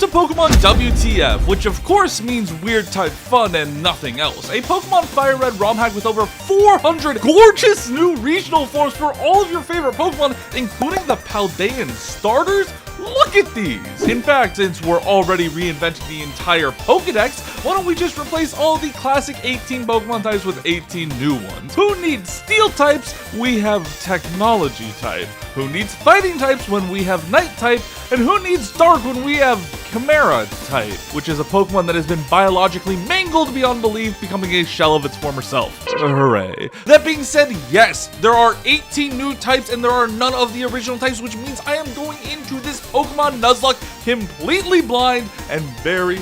to Pokemon WTF, which of course means weird type fun and nothing else. A Pokemon Fire Red Romhack with over 400 gorgeous new regional forms for all of your favorite Pokemon, including the Paldean starters? Look at these! In fact, since we're already reinventing the entire Pokedex, why don't we just replace all the classic 18 Pokemon types with 18 new ones? Who needs Steel types? We have Technology type. Who needs Fighting types when we have Night type? And who needs Dark when we have Chimera type, which is a Pokemon that has been biologically mangled beyond belief, becoming a shell of its former self. Hooray. That being said, yes, there are 18 new types and there are none of the original types, which means I am going into this Pokemon Nuzlocke completely blind and very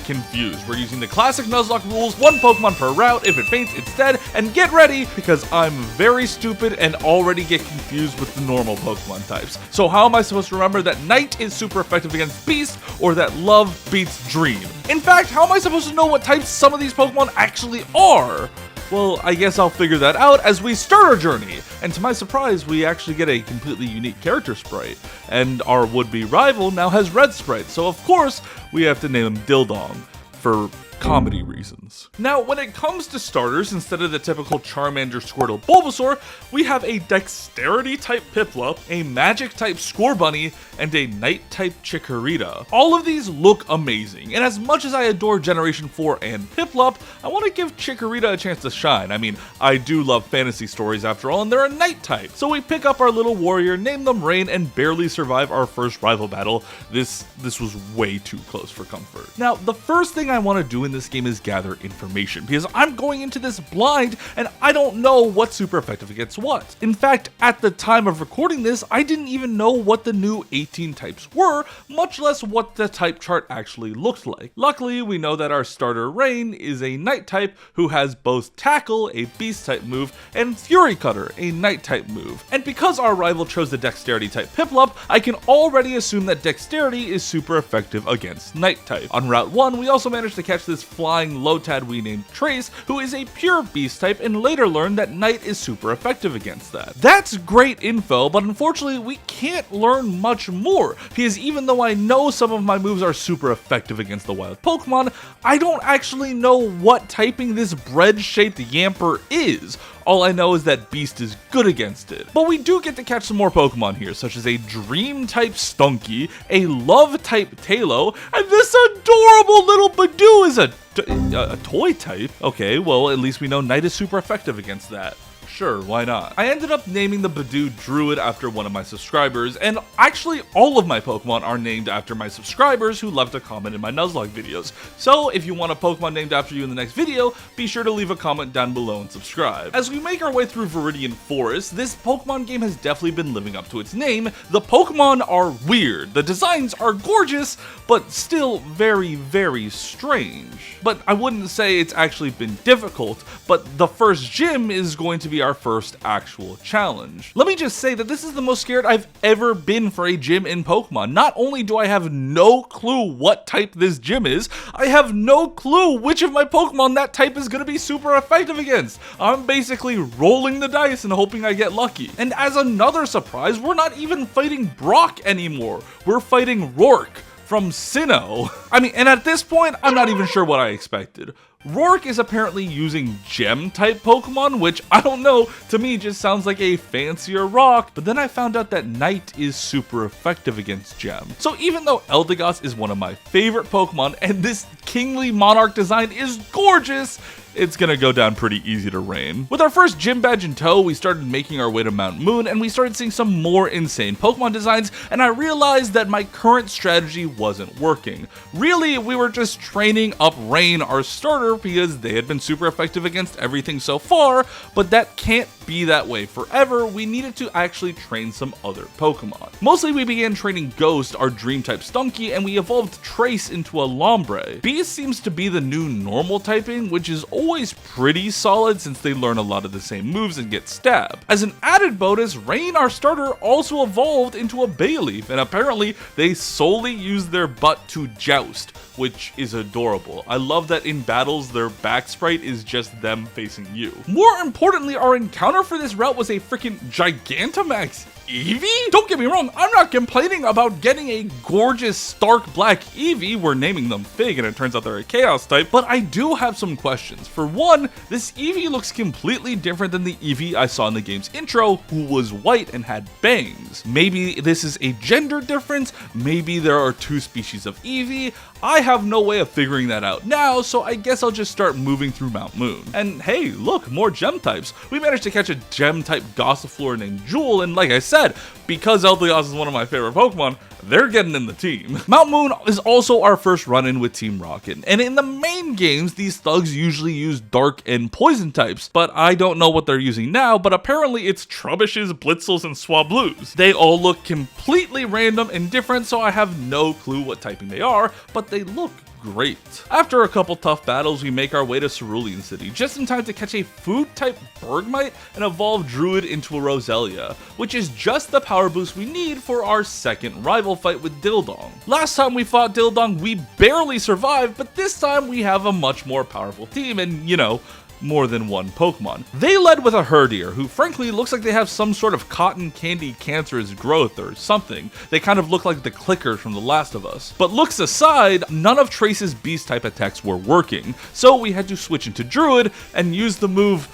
confused. We're using the classic Nuzlocke rules, one Pokemon per route. If it faints, it's dead. And get ready, because I'm very stupid and already get confused with the normal Pokemon types. So how am I supposed to remember that Night is super effective against Beast, or that Love beats Dream? In fact, how am I supposed to know what types some of these Pokemon actually are? Well, I guess I'll figure that out as we start our journey. And to my surprise, we actually get a completely unique character sprite. And our would-be rival now has red sprites, so of course, we have to name him Dildong for comedy reasons. Now, when it comes to starters, instead of the typical Charmander, Squirtle, Bulbasaur, we have a Dexterity type Piplup, a Magic type Scorbunny, and a Night type Chikorita. All of these look amazing, and as much as I adore Generation 4 and Piplup, I want to give Chikorita a chance to shine. I mean, I do love fantasy stories after all, and they're a Night type. So we pick up our little warrior, name them Rain, and barely survive our first rival battle. This was way too close for comfort. Now, the first thing I want to do in this game is gather information, because I'm going into this blind and I don't know what's super effective against what. In fact, at the time of recording this, I didn't even know what the new 18 types were, much less what the type chart actually looked like. Luckily, we know that our starter Rain is a Night type who has both Tackle, a Beast type move, and Fury Cutter, a Night type move. And because our rival chose the Dexterity type Piplup, I can already assume that Dexterity is super effective against Night type. On Route 1, we also managed to catch this flying Lotad we named Trace, who is a pure Beast type, and later learned that Night is super effective against that. That's great info, but unfortunately we can't learn much more, because even though I know some of my moves are super effective against the wild Pokemon, I don't actually know what typing this bread-shaped Yamper is. All I know is that Beast is good against it. But we do get to catch some more Pokemon here, such as a Dream-type Stunky, a Love-type Tailo, and this adorable little Badoo is a toy type? Okay, well, at least we know Night is super effective against that. Sure, why not? I ended up naming the Badoo Druid after one of my subscribers, and actually all of my Pokemon are named after my subscribers who left a comment in my Nuzlocke videos. So if you want a Pokemon named after you in the next video, be sure to leave a comment down below and subscribe. As we make our way through Viridian Forest, this Pokemon game has definitely been living up to its name. The Pokemon are weird, the designs are gorgeous, but still very strange. But I wouldn't say it's actually been difficult, but the first gym is going to be our first actual challenge. Let me just say that this is the most scared I've ever been for a gym in Pokemon. Not only do I have no clue what type this gym is, I have no clue which of my Pokemon that type is going to be super effective against. I'm basically rolling the dice and hoping I get lucky. And as another surprise, we're not even fighting Brock anymore. We're fighting Rourke from Sinnoh. I mean, and at this point, I'm not even sure what I expected. Rourke is apparently using Gem-type Pokemon, which, I don't know, to me just sounds like a fancier rock, but then I found out that Night is super effective against Gem. So even though Eldegoss is one of my favorite Pokemon, and this Kingly Monarch design is gorgeous, it's gonna go down pretty easy to Rain. With our first gym badge in tow, we started making our way to Mount Moon, and we started seeing some more insane Pokemon designs, and I realized that my current strategy wasn't working. Really, we were just training up Rain, our starter, because they had been super effective against everything so far, but that can't be that way forever. We needed to actually train some other Pokemon. Mostly we began training Ghost, our Dream-type Stunky, and we evolved Trace into a Lombre. Beast seems to be the new normal typing, which is always pretty solid since they learn a lot of the same moves and get stabbed. As an added bonus, Rain, our starter, also evolved into a Bayleaf, and apparently they solely use their butt to joust, which is adorable. I love that in battles their back sprite is just them facing you. More importantly, our encounter for this route was a freaking Gigantamax Eevee? Don't get me wrong, I'm not complaining about getting a gorgeous stark black Eevee. We're naming them Fig and it turns out they're a Chaos type, but I do have some questions. For one, this Eevee looks completely different than the Eevee I saw in the game's intro, who was white and had bangs. Maybe this is a gender difference, maybe there are two species of Eevee. I have no way of figuring that out now, so I guess I'll just start moving through Mount Moon. And hey, look, more gem types. We managed to catch a gem type Gossifleur named Jewel, and like I said, because Eldegoss is one of my favorite Pokemon, they're getting in the team. Mount Moon is also our first run-in with Team Rocket, and in the main games, these thugs usually use dark and poison types, but I don't know what they're using now, but apparently it's Trubbishes, Blitzels, and Swablues. They all look completely random and different, so I have no clue what typing they are, but they look great. After a couple tough battles, we make our way to Cerulean City, just in time to catch a food-type Bergmite and evolve Druid into a Roselia, which is just the power boost we need for our second rival fight with Dildong. Last time we fought Dildong, we barely survived, but this time we have a much more powerful team and, you know, more than one Pokemon. They led with a Herdier, who frankly looks like they have some sort of cotton candy cancerous growth or something. They kind of look like the clickers from The Last of Us. But looks aside, none of Trace's beast type attacks were working, so we had to switch into Druid and use the move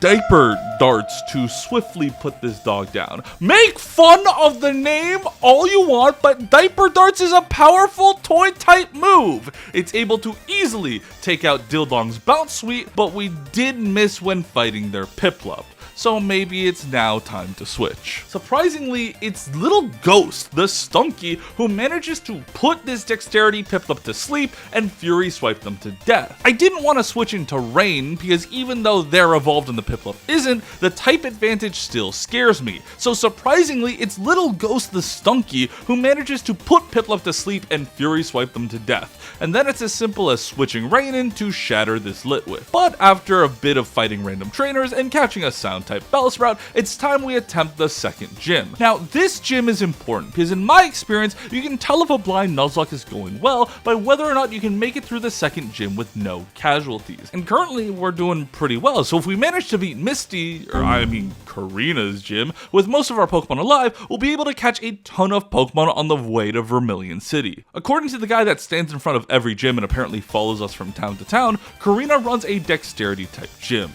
Diaper Darts to swiftly put this dog down. Make fun of the name all you want, but Diaper Darts is a powerful toy type move. It's able to easily take out Dildong's Bounce Suite, but we did miss when fighting their Piplup. So maybe it's now time to switch. Surprisingly, it's little Ghost, the Stunky, who manages to put this Dexterity Piplup to sleep and Fury Swipe them to death. I didn't want to switch into Rain because even though they're evolved and the Piplup isn't, the type advantage still scares me. So surprisingly, it's little Ghost the Stunky who manages to put Piplup to sleep and Fury Swipe them to death. And then it's as simple as switching Rain in to shatter this Litwick. But after a bit of fighting random trainers and catching a sound type Bellsprout, it's time we attempt the second gym. Now, this gym is important because in my experience, you can tell if a blind Nuzlocke is going well by whether or not you can make it through the second gym with no casualties. And currently, we're doing pretty well, so if we manage to beat Karina's gym, with most of our Pokemon alive, we'll be able to catch a ton of Pokemon on the way to Vermilion City. According to the guy that stands in front of every gym and apparently follows us from town to town, Karina runs a Dexterity type gym,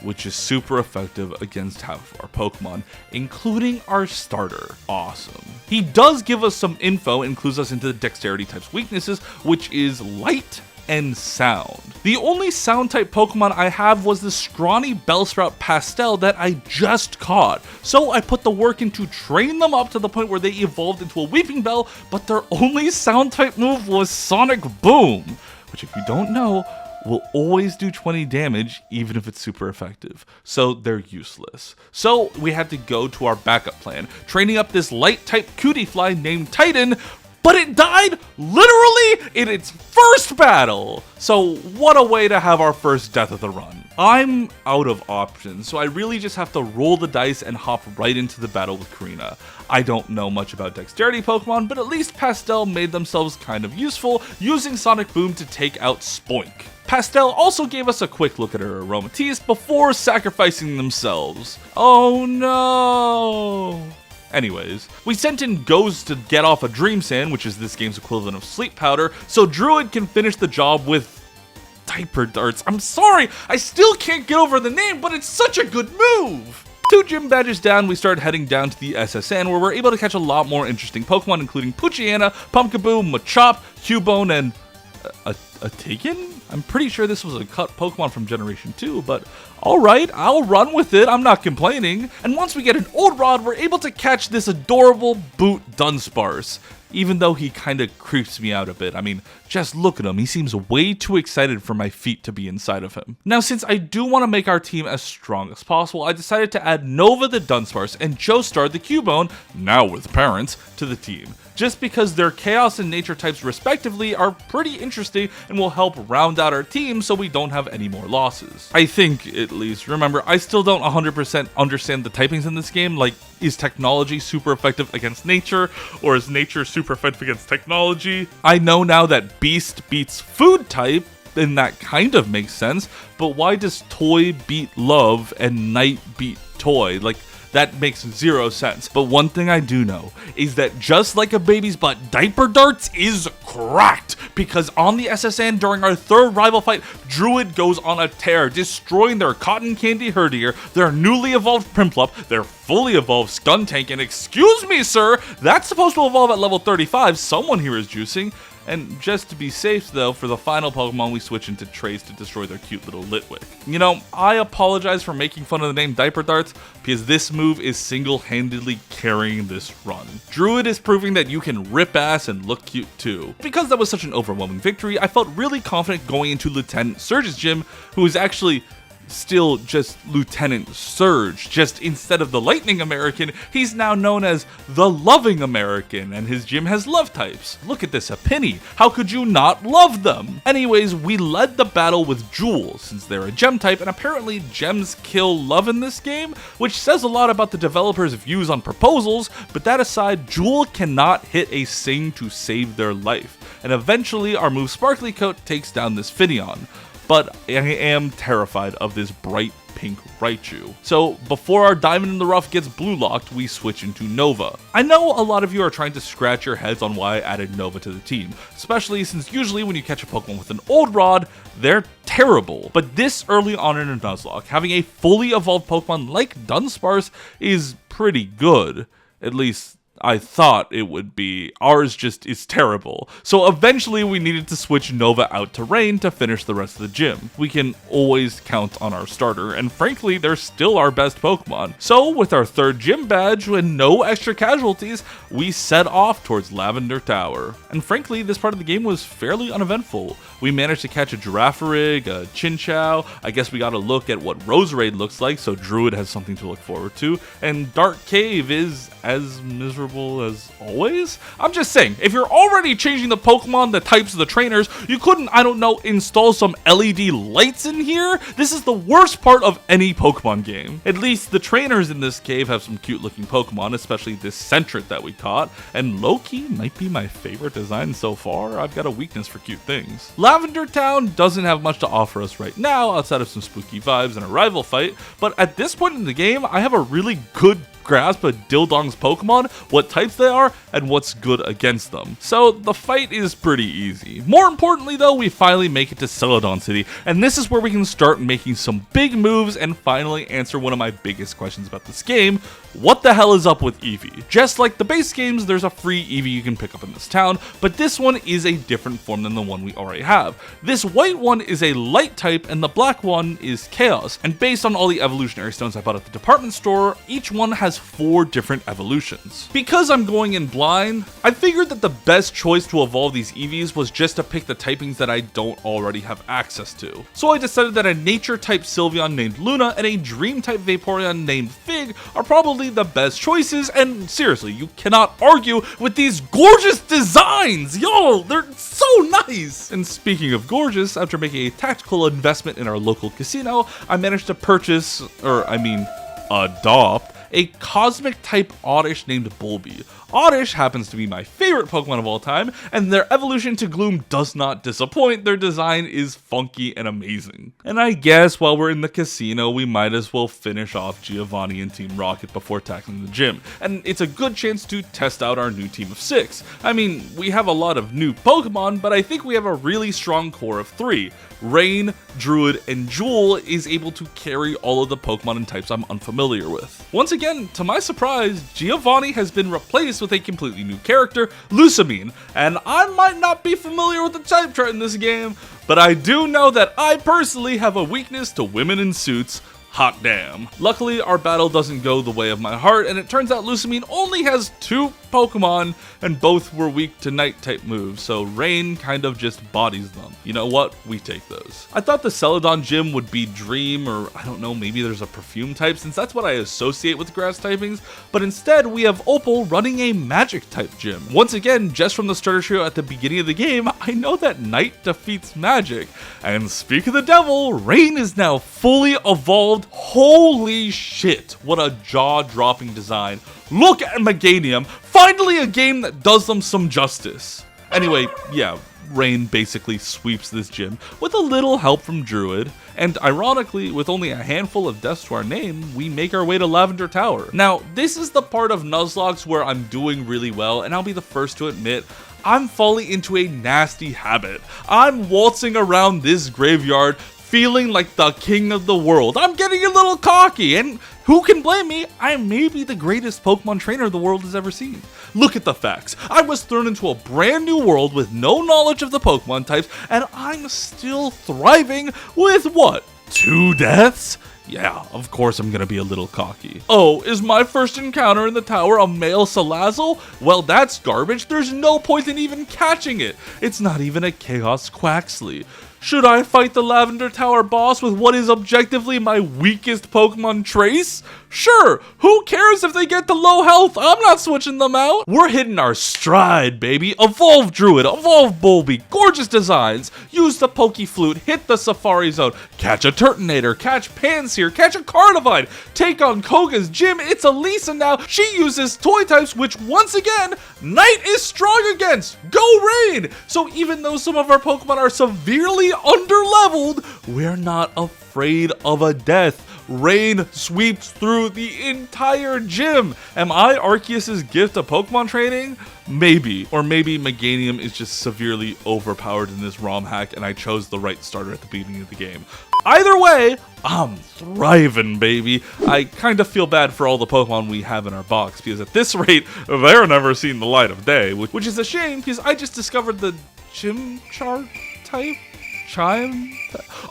which is super effective against half of our Pokemon, including our starter. Awesome. He does give us some info and clues us into the Dexterity type's weaknesses, which is Light and Sound. The only Sound type Pokemon I have was the scrawny Bellsprout Pastel that I just caught, so I put the work in to train them up to the point where they evolved into a Weeping Bell, but their only Sound type move was Sonic Boom, which if you don't know, will always do 20 damage even if it's super effective, so they're useless. So we had to go to our backup plan, training up this light type Cutiefly named Titan, but it died literally in its first battle. So what a way to have our first death of the run. I'm out of options, so I really just have to roll the dice and hop right into the battle with Karina. I don't know much about Dexterity Pokemon, but at least Pastel made themselves kind of useful, using Sonic Boom to take out Spoink. Pastel also gave us a quick look at her Aromatisse before sacrificing themselves. Oh no! Anyways, we sent in Ghost to get off a Dream Sand, which is this game's equivalent of Sleep Powder, so Druid can finish the job with Diaper Darts. I'm sorry, I still can't get over the name, but it's such a good move! 2 gym badges down, we start heading down to the SSN, where we're able to catch a lot more interesting Pokemon, including Poochyena, Pumpkaboo, Machop, Cubone, and a Taken? I'm pretty sure this was a cut Pokemon from Generation 2, but alright, I'll run with it, I'm not complaining. And once we get an Old Rod, we're able to catch this adorable Boot Dunsparce, even though he kinda creeps me out a bit. I mean, just look at him, he seems way too excited for my feet to be inside of him. Now, since I do want to make our team as strong as possible, I decided to add Nova the Dunsparce and Joestar the Cubone, now with parents, to the team, just because their Chaos and Nature types respectively are pretty interesting and will help round out our team so we don't have any more losses. I think, at least. Remember, I still don't 100% understand the typings in this game, like, is technology super effective against nature, or is nature super effective against technology? I know now that Beast beats Food type, and that kind of makes sense, but why does Toy beat Love and Night beat Toy? Like, That makes zero sense. But one thing I do know is that just like a baby's butt, Diaper Darts is cracked, because on the SSN during our third rival fight, Druid goes on a tear, destroying their Cotton Candy Herdier, their newly evolved Prinplup, their fully evolved Skuntank, and excuse me sir, that's supposed to evolve at level 35, someone here is juicing. And just to be safe though, for the final Pokemon we switch into Trace to destroy their cute little Litwick. You know, I apologize for making fun of the name Diaper Darts, because this move is single-handedly carrying this run. Druid is proving that you can rip ass and look cute too. Because that was such an overwhelming victory, I felt really confident going into Lieutenant Surge's gym, who is actually still just Lieutenant Surge, just instead of the Lightning American, he's now known as the Loving American, and his gym has love types. Look at this, a penny. How could you not love them? Anyways, we led the battle with Jewel, since they're a gem type, and apparently gems kill love in this game, which says a lot about the developers' views on proposals, but that aside, Jewel cannot hit a Sing to save their life, and eventually our move Sparkly Coat takes down this Finneon. But I am terrified of this bright pink Raichu. So before our Diamond in the Rough gets blue locked, we switch into Nova. I know a lot of you are trying to scratch your heads on why I added Nova to the team, especially since usually when you catch a Pokemon with an old rod, they're terrible. But this early on in a Nuzlocke, having a fully evolved Pokemon like Dunsparce is pretty good. At least I thought it would be. Ours just is terrible. So eventually we needed to switch Nova out to Rain to finish the rest of the gym. We can always count on our starter, and frankly, they're still our best Pokemon. So with our third gym badge and no extra casualties, we set off towards Lavender Tower. And frankly, this part of the game was fairly uneventful. We managed to catch a Girafarig, a Chinchou, I guess we got a look at what Roserade looks like, so Druid has something to look forward to, and Dark Cave is as miserable as always? I'm just saying, if you're already changing the Pokemon, the types of the trainers, you couldn't, I don't know, install some LED lights in here? This is the worst part of any Pokemon game. At least the trainers in this cave have some cute looking Pokemon, especially this Sentret that we caught, and low-key might be my favorite design so far. I've got a weakness for cute things. Lavender Town doesn't have much to offer us right now outside of some spooky vibes and a rival fight, but at this point in the game, I have a really good grasp of Dildong's Pokemon, what types they are, and what's good against them. So the fight is pretty easy. More importantly though, we finally make it to Celadon City, and this is where we can start making some big moves and finally answer one of my biggest questions about this game: what the hell is up with Eevee? Just like the base games, there's a free Eevee you can pick up in this town, but this one is a different form than the one we already have. This white one is a light type and the black one is Chaos, and based on all the evolutionary stones I bought at the department store, each one has 4 different evolutions. Because I'm going in blind, I figured that the best choice to evolve these Eevees was just to pick the typings that I don't already have access to. So I decided that a nature type Sylveon named Luna and a dream type Vaporeon named Fig are probably the best choices, and seriously, you cannot argue with these gorgeous designs! Yo, they're so nice! And speaking of gorgeous, after making a tactical investment in our local casino, I managed to purchase, adopt, a cosmic type Oddish named Bulby. Oddish happens to be my favorite Pokemon of all time, and their evolution to Gloom does not disappoint. Their design is funky and amazing. And I guess while we're in the casino, we might as well finish off Giovanni and Team Rocket before tackling the gym. And it's a good chance to test out our new team of 6. I mean, we have a lot of new Pokemon, but I think we have a really strong core of 3. Rain, Druid, and Jewel is able to carry all of the Pokemon and types I'm unfamiliar with. Once again, to my surprise, Giovanni has been replaced with a completely new character, Lusamine, and I might not be familiar with the type chart in this game, but I do know that I personally have a weakness to women in suits. Hot damn. Luckily, our battle doesn't go the way of my heart, and it turns out Lusamine only has 2 Pokemon, and both were weak to night type moves, so Rain kind of just bodies them. You know what? We take those. I thought the Celadon gym would be Dream, or I don't know, maybe there's a Perfume type, since that's what I associate with grass typings, but instead we have Opal running a Magic type gym. Once again, just from the starter trio at the beginning of the game, I know that Night defeats Magic, and speak of the devil, Rain is now fully evolved. Holy shit, what a jaw-dropping design. Look at Meganium, finally a game that does them some justice. Anyway, yeah, Rain basically sweeps this gym with a little help from Druid, and ironically, with only a handful of deaths to our name, we make our way to Lavender Tower. Now, this is the part of Nuzlocke where I'm doing really well, and I'll be the first to admit, I'm falling into a nasty habit. I'm waltzing around this graveyard feeling like the king of the world. I'm getting a little cocky, and who can blame me? I may be the greatest Pokemon trainer the world has ever seen. Look at the facts. I was thrown into a brand new world with no knowledge of the Pokemon types, and I'm still thriving with what? 2 deaths? Yeah, of course I'm gonna be a little cocky. Oh, is my first encounter in the tower a male Salazzle? Well, that's garbage. There's no point in even catching it. It's not even a Chaos Quaxley. Should I fight the Lavender Tower boss with what is objectively my weakest Pokemon Trace? Sure, who cares if they get to low health? I'm not switching them out. We're hitting our stride, baby. Evolve Druid, evolve Bulby, gorgeous designs. Use the Pokeflute, hit the Safari Zone, catch a Turtonator, catch Pansear, catch a Carnivine, take on Koga's gym. It's Elisa now. She uses toy types, which once again, Night is strong against. Go Rain! So even though some of our Pokemon are severely underleveled, we're not afraid of a death. Rain sweeps through the entire gym. Am I Arceus's gift to Pokemon training? Maybe. Or maybe Meganium is just severely overpowered in this Romhack and I chose the right starter at the beginning of the game. Either way, I'm thriving, baby. I kind of feel bad for all the Pokemon we have in our box because at this rate, they're never seeing the light of day, which is a shame because I just discovered the Chimchar type?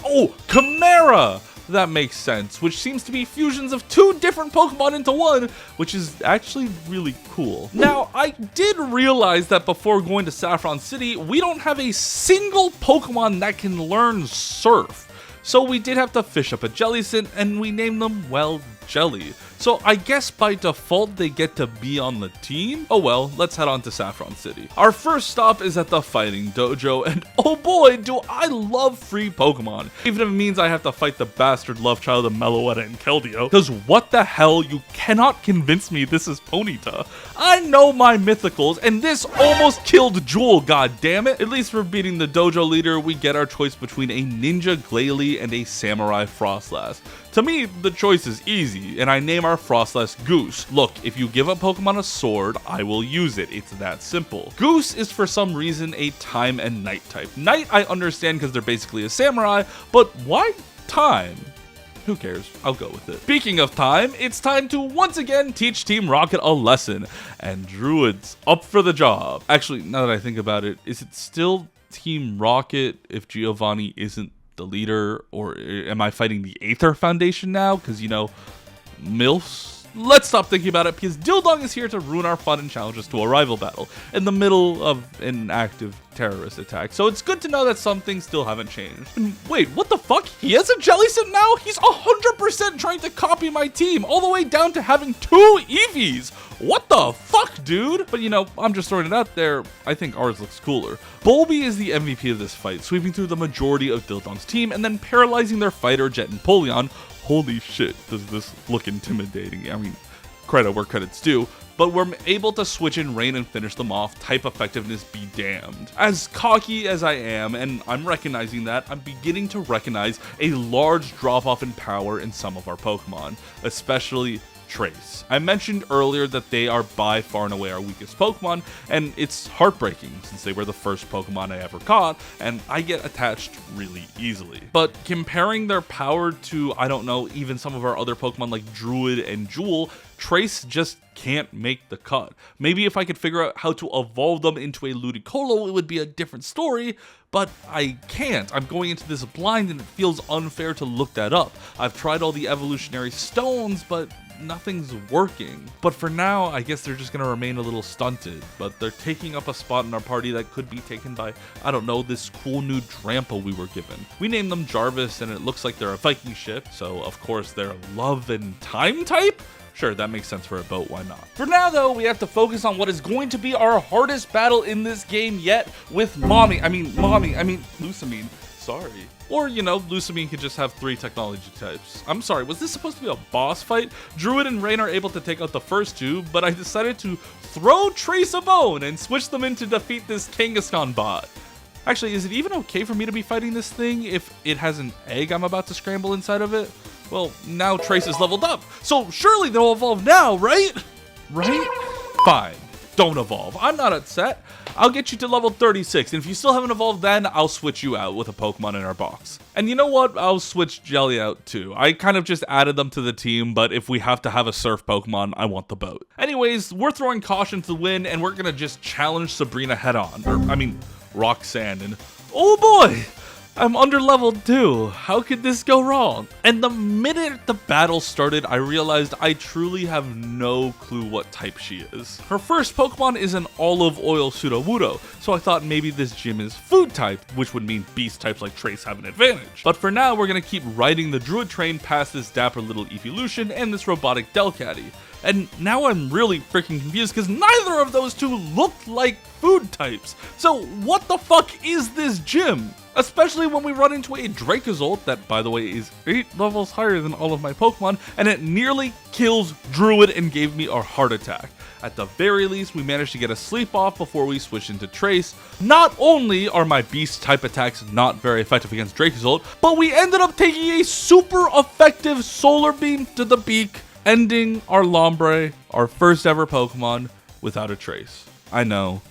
Oh, Chimera! That makes sense, which seems to be fusions of 2 different Pokemon into one, which is actually really cool. Now, I did realize that before going to Saffron City, we don't have a single Pokemon that can learn Surf. So we did have to fish up a Jellicent, and we named them, well, Jelly. So I guess by default they get to be on the team? Oh well, let's head on to Saffron City. Our first stop is at the Fighting Dojo, and oh boy, do I love free Pokemon. Even if it means I have to fight the bastard love child of Meloetta and Keldeo. Cause what the hell, you cannot convince me this is Ponyta. I know my mythicals, and this almost killed Jewel, goddammit. At least for beating the dojo leader, we get our choice between a Ninja Glalie and a Samurai Frostlass. To me, the choice is easy, and I name our Frostlass Goose. Look, if you give a Pokemon a sword, I will use it. It's that simple. Goose is for some reason a Time and Night type. Night I understand because they're basically a samurai, but why Time? Who cares? I'll go with it. Speaking of time, it's time to once again teach Team Rocket a lesson, and Druid's up for the job. Actually, now that I think about it, is it still Team Rocket if Giovanni isn't the leader, or am I fighting the Aether Foundation now? Because, you know, MILFs? Let's stop thinking about it because Dildong is here to ruin our fun and challenge us to a rival battle in the middle of an active terrorist attack. So it's good to know that some things still haven't changed. And wait, what the fuck? He has a Jellicent now? He's 100% trying to copy my team all the way down to having 2 Eevees. What the fuck, dude? But you know, I'm just throwing it out there. I think ours looks cooler. Bulby is the MVP of this fight, sweeping through the majority of Dildong's team and then paralyzing their fighter Jet and Polion. Holy shit, does this look intimidating. I mean, credit where credit's due, but we're able to switch in Rain and finish them off. Type effectiveness be damned. As cocky as I am, and I'm recognizing that, I'm beginning to recognize a large drop off in power in some of our Pokemon, especially Trace. I mentioned earlier that they are by far and away our weakest Pokemon, and it's heartbreaking since they were the first Pokemon I ever caught, and I get attached really easily. But comparing their power to, I don't know, even some of our other Pokemon like Druid and Jewel, Trace just can't make the cut. Maybe if I could figure out how to evolve them into a Ludicolo, it would be a different story, but I can't. I'm going into this blind and it feels unfair to look that up. I've tried all the evolutionary stones, but nothing's working. But for now, I guess they're just gonna remain a little stunted, but they're taking up a spot in our party that could be taken by, I don't know, this cool new Drampa we were given. We named them Jarvis, and it looks like they're a Viking ship, so of course they're a love and time type? Sure, that makes sense for a boat, why not? For now though, we have to focus on what is going to be our hardest battle in this game yet with Lusamine. sorry. Or, you know, Lucamine could just have 3 technology types. I'm sorry, was this supposed to be a boss fight? Druid and Rain are able to take out the first 2, but I decided to throw Trace a bone and switch them in to defeat this Kangaskhan bot. Actually, is it even okay for me to be fighting this thing if it has an egg I'm about to scramble inside of it? Well, now Trace is leveled up, so surely they'll evolve now, right? Right? Fine, don't evolve. I'm not upset. I'll get you to level 36, and if you still haven't evolved then, I'll switch you out with a Pokemon in our box. And you know what? I'll switch Jelly out too. I kind of just added them to the team, but if we have to have a surf Pokemon, I want the boat. Anyways, we're throwing caution to the wind, and we're gonna just challenge Sabrina head on. Roxanne, and oh boy! I'm under leveled too. How could this go wrong? And the minute the battle started, I realized I truly have no clue what type she is. Her first Pokemon is an olive oil Sudowoodo, so I thought maybe this gym is food type, which would mean beast types like Trace have an advantage. But for now, we're gonna keep riding the Druid train past this dapper little Evolution and this robotic Delcatty. And now I'm really freaking confused because neither of those two looked like food types. So what the fuck is this gym? Especially when we run into a Dracozolt that, by the way, is 8 levels higher than all of my Pokemon, and it nearly kills Druid and gave me a heart attack. At the very least, we managed to get a sleep off before we switched into Trace. Not only are my beast type attacks not very effective against Dracozolt, but we ended up taking a super effective Solar Beam to the beak, ending our Lombre, our first ever Pokemon, without a Trace. I know,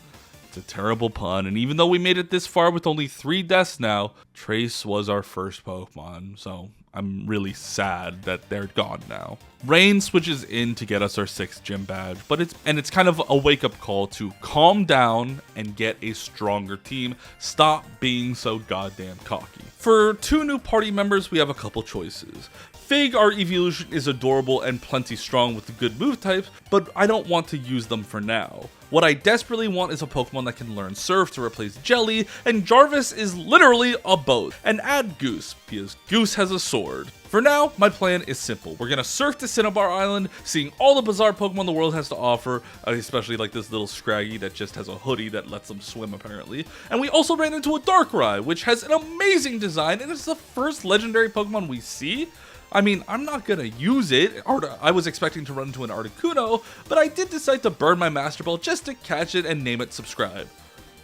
it's a terrible pun, and even though we made it this far with only 3 deaths now, Trace was our first Pokemon, so I'm really sad that they're gone now. Rain switches in to get us our 6th gym badge, but it's kind of a wake-up call to calm down and get a stronger team. Stop being so goddamn cocky. For 2 new party members, we have a couple choices. Fig, our evolution, is adorable and plenty strong with the good move types, but I don't want to use them for now. What I desperately want is a Pokemon that can learn Surf to replace Jelly, and Jarvis is literally a both. And add Goose, because Goose has a sword. For now, my plan is simple. We're gonna surf to Cinnabar Island, seeing all the bizarre Pokemon the world has to offer, especially like this little Scraggy that just has a hoodie that lets them swim apparently. And we also ran into a Darkrai, which has an amazing design, and it's the first legendary Pokemon we see. I mean, I'm not gonna use it. I was expecting to run into an Articuno, but I did decide to burn my Master Ball just to catch it and name it Subscribe.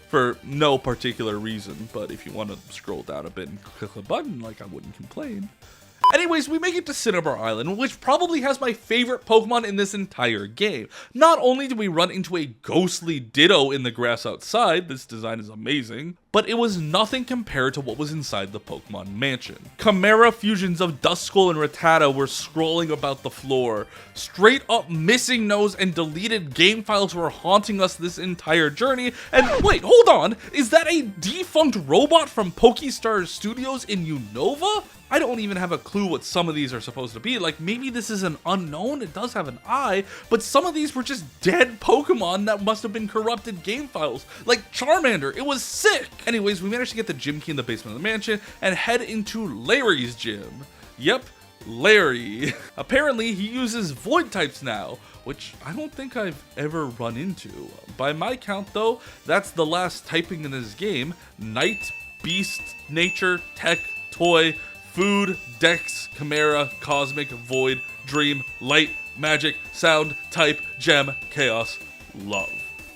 For no particular reason, but if you want to scroll down a bit and click the button, like, I wouldn't complain. Anyways, we make it to Cinnabar Island, which probably has my favorite Pokemon in this entire game. Not only do we run into a ghostly Ditto in the grass outside, this design is amazing, but it was nothing compared to what was inside the Pokemon Mansion. Chimera fusions of Duskull and Rattata were scrolling about the floor. Straight up missing nose and deleted game files were haunting us this entire journey. And wait, hold on, is that a defunct robot from Pokestar Studios in Unova? I don't even have a clue what some of these are supposed to be. Like, maybe this is an unknown, it does have an eye, but some of these were just dead Pokemon that must have been corrupted game files. Like Charmander, it was sick! Anyways, we managed to get the gym key in the basement of the mansion and head into Larry's gym. Yep, Larry. Apparently, he uses Void types now, which I don't think I've ever run into. By my count though, that's the last typing in this game. Night, Beast, Nature, Tech, Toy, Food, Dex, Chimera, Cosmic, Void, Dream, Light, Magic, Sound, Type, Gem, Chaos, Love.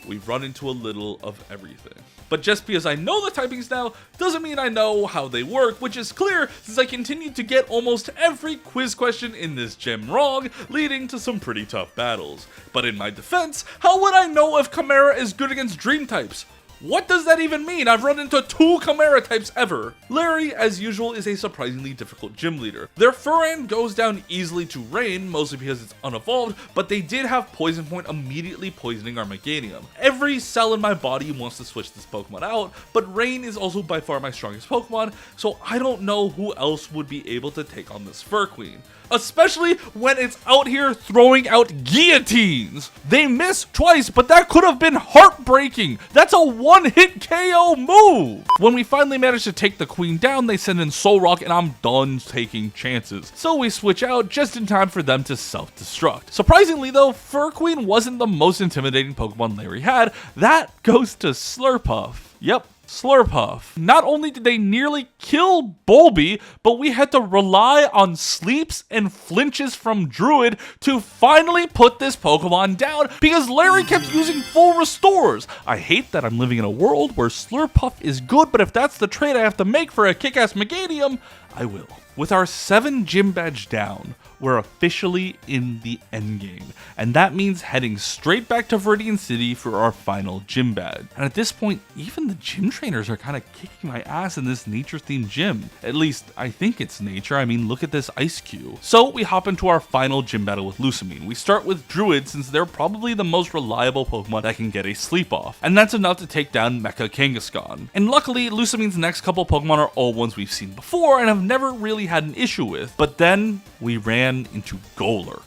We've run into a little of everything. But just because I know the typings now, doesn't mean I know how they work, which is clear since I continued to get almost every quiz question in this gym wrong, leading to some pretty tough battles. But in my defense, how would I know if Chimera is good against Dream types? What does that even mean? I've run into 2 Chimera types ever. Larry, as usual, is a surprisingly difficult gym leader. Their Furran goes down easily to Rain, mostly because it's unevolved, but they did have Poison Point immediately poisoning our Meganium. Every cell in my body wants to switch this Pokemon out, but Rain is also by far my strongest Pokemon, so I don't know who else would be able to take on this Fur Queen. Especially when it's out here throwing out guillotines. They miss twice, but that could have been heartbreaking. That's a one-hit KO move. When we finally manage to take the queen down, they send in Soul Rock, and I'm done taking chances. So we switch out just in time for them to self-destruct. Surprisingly though, Fur Queen wasn't the most intimidating Pokemon Larry had. That goes to Slurpuff. Yep, Slurpuff. Not only did they nearly kill Bulby, but we had to rely on sleeps and flinches from Druid to finally put this Pokemon down because Larry kept using full restores. I hate that I'm living in a world where Slurpuff is good, but if that's the trade I have to make for a kick-ass Meganium, I will. With our 7 gym badge down, we're officially in the endgame, and that means heading straight back to Viridian City for our final gym badge. And at this point, even the gym trainers are kind of kicking my ass in this nature-themed gym. At least, I think it's nature. I mean, look at this ice cube. So we hop into our final gym battle with Lusamine. We start with Druid since they're probably the most reliable Pokemon that can get a sleep off, and that's enough to take down Mecha Kangaskhan. And luckily, Lusamine's next couple Pokemon are all ones we've seen before and have never really had an issue with. But then we ran into Golurk.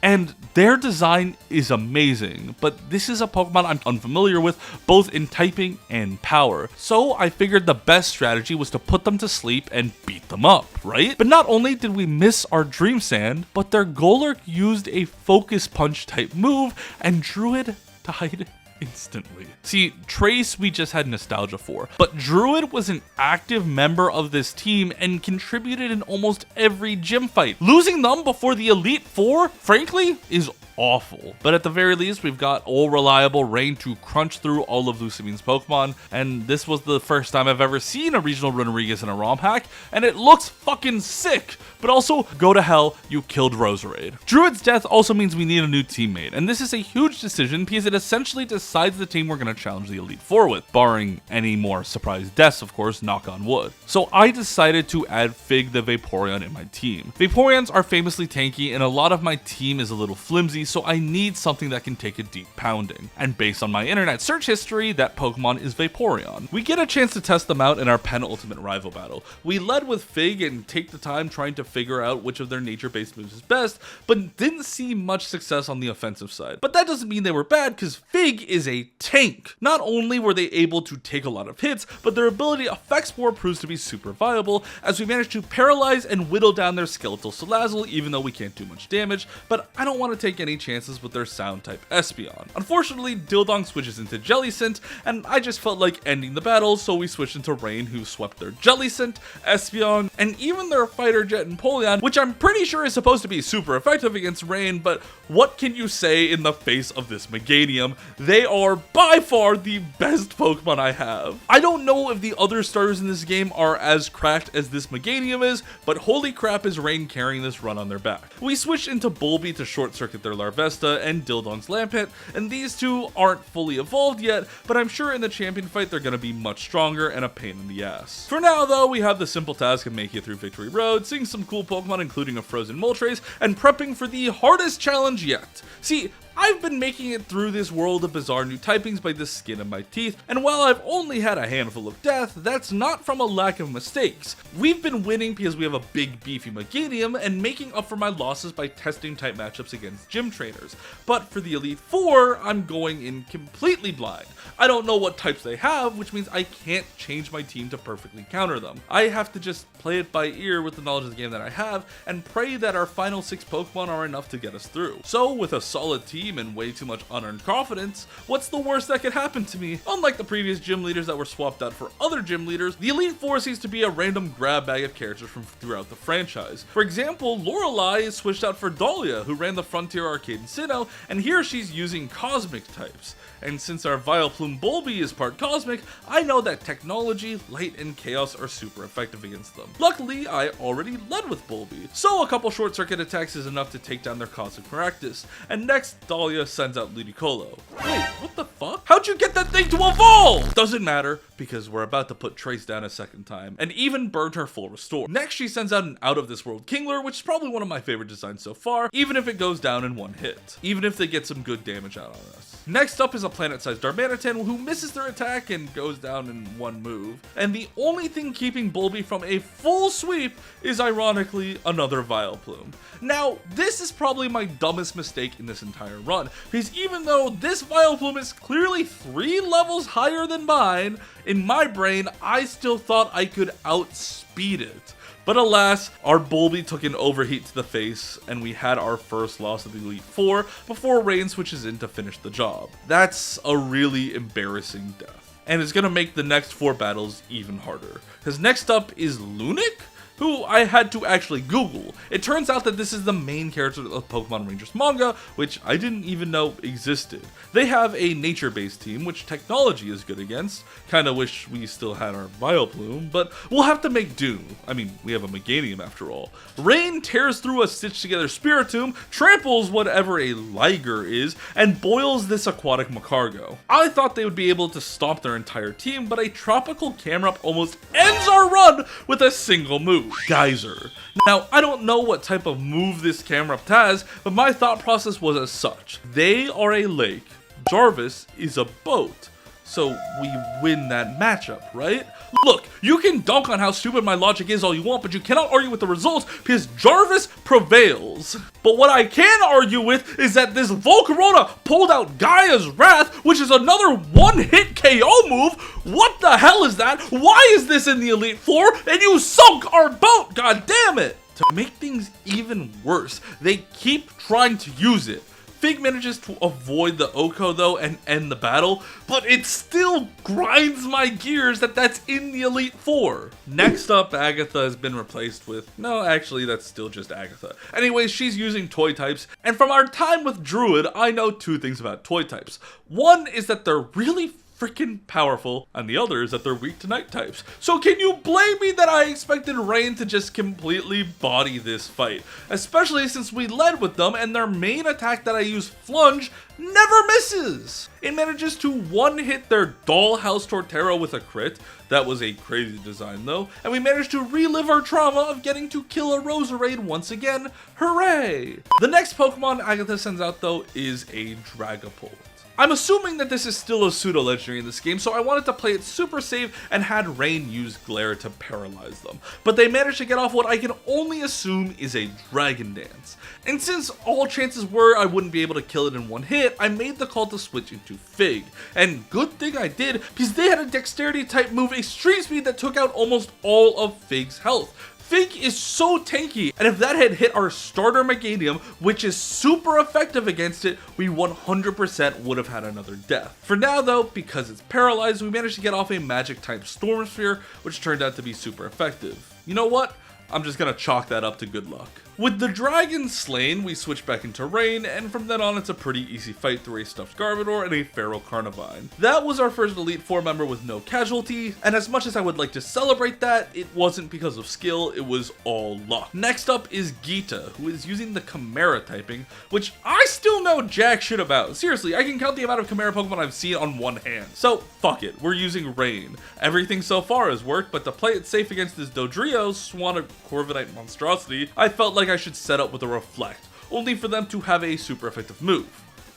And their design is amazing, but this is a Pokemon I'm unfamiliar with, both in typing and power. So I figured the best strategy was to put them to sleep and beat them up, right? But not only did we miss our Dream Sand, but their Golurk used a Focus Punch type move, and Druid died instantly. See, Trace we just had nostalgia for, but Druid was an active member of this team and contributed in almost every gym fight. Losing them before the Elite Four, frankly, is awful. But at the very least, we've got all reliable Rain to crunch through all of Lusamine's Pokemon, and this was the first time I've ever seen a regional Runerigus in a Romhack, and it looks fucking sick. But also, go to hell, you killed Roserade. Druid's death also means we need a new teammate, and this is a huge decision because it essentially decides the team we're going to challenge the Elite Four with, barring any more surprise deaths, of course, knock on wood. So I decided to add Fig the Vaporeon in my team. Vaporeons are famously tanky, and a lot of my team is a little flimsy, so I need something that can take a deep pounding. And based on my internet search history, that Pokemon is Vaporeon. We get a chance to test them out in our penultimate rival battle. We led with Fig and take the time trying to figure out which of their nature-based moves is best, but didn't see much success on the offensive side. But that doesn't mean they were bad, because Fig is a tank. Not only were they able to take a lot of hits, but their ability Effect Spore proves to be super viable, as we managed to paralyze and whittle down their skeletal Salazzle, even though we can't do much damage, but I don't want to take any chances with their sound type Espeon. Unfortunately, Dildong switches into Jellicent, and I just felt like ending the battle, so we switched into Rain, who swept their Jellicent, Espeon, and even their Fighter Jet and Polion, which I'm pretty sure is supposed to be super effective against Rain, but what can you say in the face of this Meganium? They are by far the best Pokemon I have. I don't know if the other starters in this game are as cracked as this Meganium is, but holy crap is Rain carrying this run on their back. We switched into Bulby to short circuit their Larvesta and Dildong's Lampent, and these two aren't fully evolved yet, but I'm sure in the champion fight they're gonna be much stronger and a pain in the ass. For now though, we have the simple task of making it through Victory Road, seeing some cool Pokemon including a frozen Moltres, and prepping for the hardest challenge yet. See, I've been making it through this world of bizarre new typings by the skin of my teeth, and while I've only had a handful of death, that's not from a lack of mistakes. We've been winning because we have a big beefy Meganium and making up for my losses by testing type matchups against gym trainers. But for the Elite Four, I'm going in completely blind. I don't know what types they have, which means I can't change my team to perfectly counter them. I have to just play it by ear with the knowledge of the game that I have, and pray that our final 6 Pokemon are enough to get us through. So with a solid team and way too much unearned confidence, what's the worst that could happen to me? Unlike the previous gym leaders that were swapped out for other gym leaders, the Elite Four seems to be a random grab bag of characters from throughout the franchise. For example, Lorelei is switched out for Dahlia, who ran the Frontier Arcade in Sinnoh, and here she's using Cosmic types. And since our Vileplume Bulby is part Cosmic, I know that Technology, Light, and Chaos are super effective against them. Luckily, I already led with Bulby, so a couple short circuit attacks is enough to take down their Cosmic Maractus, and next, Dahlia sends out Ludicolo. Wait, what the fuck? How'd you get that thing to evolve? Doesn't matter, because we're about to put Trace down a second time, and even burn her full restore. Next, she sends out an out-of-this-world Kingler, which is probably one of my favorite designs so far, even if it goes down in one hit. Even if they get some good damage out on us. Next up is a planet-sized Darmanitan who misses their attack and goes down in one move. And the only thing keeping Bulby from a full sweep is ironically another Vileplume. Now, this is probably my dumbest mistake in this entire run, because even though this Vileplume is clearly 3 levels higher than mine, in my brain, I still thought I could outspeed it. But alas, our Bulby took an overheat to the face, and we had our first loss of the Elite Four before Rain switches in to finish the job. That's a really embarrassing death. And it's gonna make the next 4 battles even harder. Because next up is Lunic, who I had to actually Google. It turns out that this is the main character of Pokemon Rangers manga, which I didn't even know existed. They have a nature-based team, which technology is good against. Kinda wish we still had our Vileplume, but we'll have to make do. I mean, we have a Meganium after all. Rain tears through a stitched-together Spiritomb, tramples whatever a Liger is, and boils this aquatic Macargo. I thought they would be able to stomp their entire team, but a tropical Camerupt almost ends our run with a single move. Geyser. Now, I don't know what type of move this Camerupt has, but my thought process was as such. They are a lake, Jarvis is a boat, so we win that matchup, right? Look, you can dunk on how stupid my logic is all you want, but you cannot argue with the results because Jarvis prevails. But what I can argue with is that this Volcarona pulled out Gaia's Wrath, which is another one-hit KO move. What the hell is that? Why is this in the Elite Four? And you sunk our boat, god damn it! To make things even worse, they keep trying to use it. Fig manages to avoid the Oko though and end the battle, but it still grinds my gears that that's in the Elite Four. Next up, Agatha has been replaced with, no, actually that's still just Agatha. Anyways, she's using toy types, and from our time with Druid, I know 2 things about toy types. One is that they're really freaking powerful, and the other is that they're weak to night types. So can you blame me that I expected Rain to just completely body this fight? Especially since we led with them and their main attack that I use, Flunge, never misses! It manages to one-hit their Dollhouse Torterra with a crit. That was a crazy design though. And we managed to relive our trauma of getting to kill a Roserade once again. Hooray! The next Pokemon Agatha sends out though is a Dragapult. I'm assuming that this is still a pseudo-legendary in this game, so I wanted to play it super safe and had Rain use Glare to paralyze them. But they managed to get off what I can only assume is a Dragon Dance. And since all chances were I wouldn't be able to kill it in one hit, I made the call to switch into Fig. And good thing I did, because they had a Dexterity type move, Extreme Speed, that took out almost all of Fig's health. Fig is so tanky, and if that had hit our starter Meganium, which is super effective against it, we 100% would have had another death. For now though, because it's paralyzed, we managed to get off a magic type Storm Sphere, which turned out to be super effective. You know what? I'm just gonna chalk that up to good luck. With the dragon slain, we switch back into Rain, and from then on it's a pretty easy fight through a stuffed Garbodor and a Feral Carnivine. That was our first Elite Four member with no casualty, and as much as I would like to celebrate that, it wasn't because of skill, it was all luck. Next up is Geeta, who is using the Chimera typing, which I still know jack shit about. Seriously, I can count the amount of Chimera Pokemon I've seen on one hand. So, fuck it, we're using Rain. Everything so far has worked, but to play it safe against this Dodrio, Swan Corviknight monstrosity, I felt like I should set up with a Reflect, only for them to have a super effective move.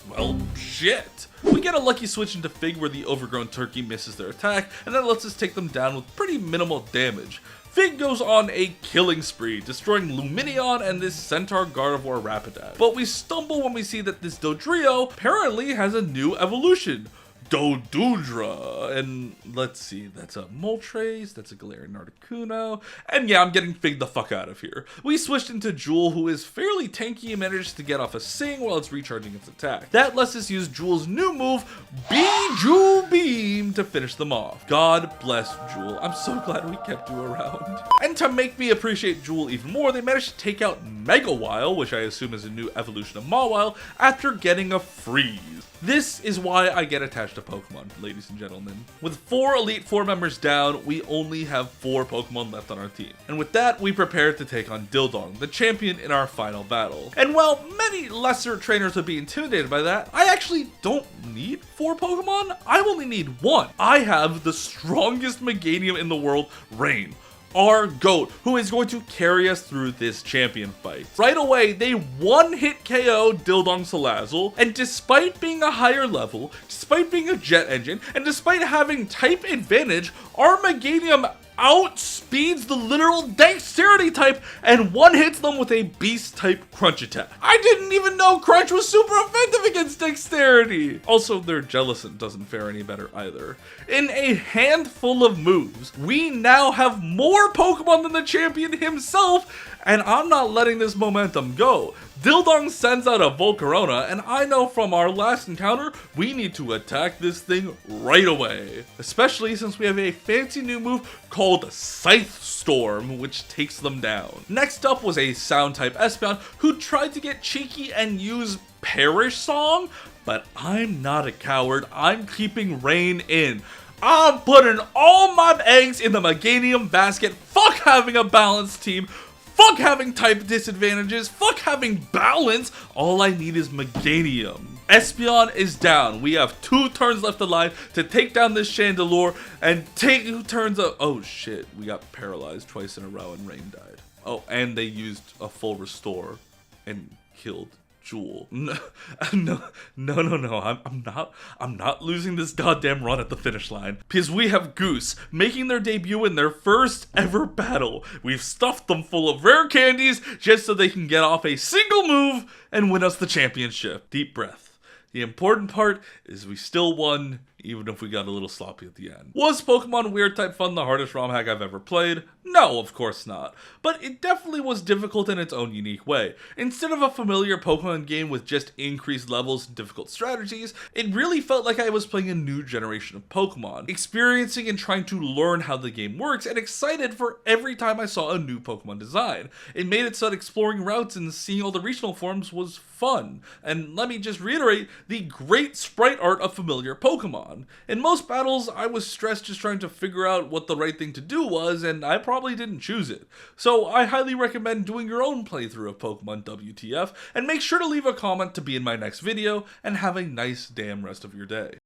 Well, shit. We get a lucky switch into Fig where the overgrown turkey misses their attack, and that lets us take them down with pretty minimal damage. Fig goes on a killing spree, destroying Lumineon and this Centaur Gardevoir Rapidash. But we stumble when we see that this Dodrio apparently has a new evolution. Dodudra, and let's see, that's a Moltres, that's a Galarian Articuno, and yeah, I'm getting Fig the fuck out of here. We switched into Jewel, who is fairly tanky and managed to get off a Sing while it's recharging its attack. That lets us use Jewel's new move, Bijou Beam, to finish them off. God bless Jewel, I'm so glad we kept you around. And to make me appreciate Jewel even more, they managed to take out Megawile, which I assume is a new evolution of Mawile, after getting a freeze. This is why I get attached to Pokemon, ladies and gentlemen. With 4 Elite Four members down, we only have 4 Pokemon left on our team. And with that, we prepare to take on Dildong, the champion in our final battle. And while many lesser trainers would be intimidated by that, I actually don't need 4 Pokemon. I only need 1. I have the strongest Meganium in the world, Rain. Our GOAT, who is going to carry us through this champion fight. Right away, they one-hit KO Dildong Salazzle, and despite being a higher level, despite being a jet engine, and despite having type advantage, our Meganium outspeeds the literal Dexterity type and one-hits them with a Beast type Crunch attack. I didn't even know Crunch was super effective against Dexterity! Also, their Jellicent doesn't fare any better either. In a handful of moves, we now have more Pokemon than the champion himself, and I'm not letting this momentum go. Dildong sends out a Volcarona, and I know from our last encounter, we need to attack this thing right away. Especially since we have a fancy new move called Scythe Storm, which takes them down. Next up was a sound type Espeon who tried to get cheeky and use Perish Song, but I'm not a coward, I'm keeping Rain in. I'm putting all my eggs in the Meganium basket. Fuck having a balanced team. Fuck having type disadvantages. Fuck having balance. All I need is Meganium. Espeon is down. We have 2 turns left alive to take down this Chandelure and take 2 turns of— oh shit, we got paralyzed twice in a row and Rain died. Oh, and they used a full restore and killed Jewel. No, I'm not losing this goddamn run at the finish line. Because we have Goose making their debut in their first ever battle. We've stuffed them full of rare candies just so they can get off a single move and win us the championship. Deep breath. The important part is we still won, even if we got a little sloppy at the end. Was Pokemon Weird Type Fun the hardest Romhack I've ever played? No, of course not. But it definitely was difficult in its own unique way. Instead of a familiar Pokemon game with just increased levels and difficult strategies, it really felt like I was playing a new generation of Pokemon, experiencing and trying to learn how the game works, and excited for every time I saw a new Pokemon design. It made it so that exploring routes and seeing all the regional forms was fun. And let me just reiterate the great sprite art of familiar Pokemon. In most battles, I was stressed just trying to figure out what the right thing to do was, and I probably didn't choose it. So I highly recommend doing your own playthrough of Pokemon WTF, and make sure to leave a comment to be in my next video, and have a nice damn rest of your day.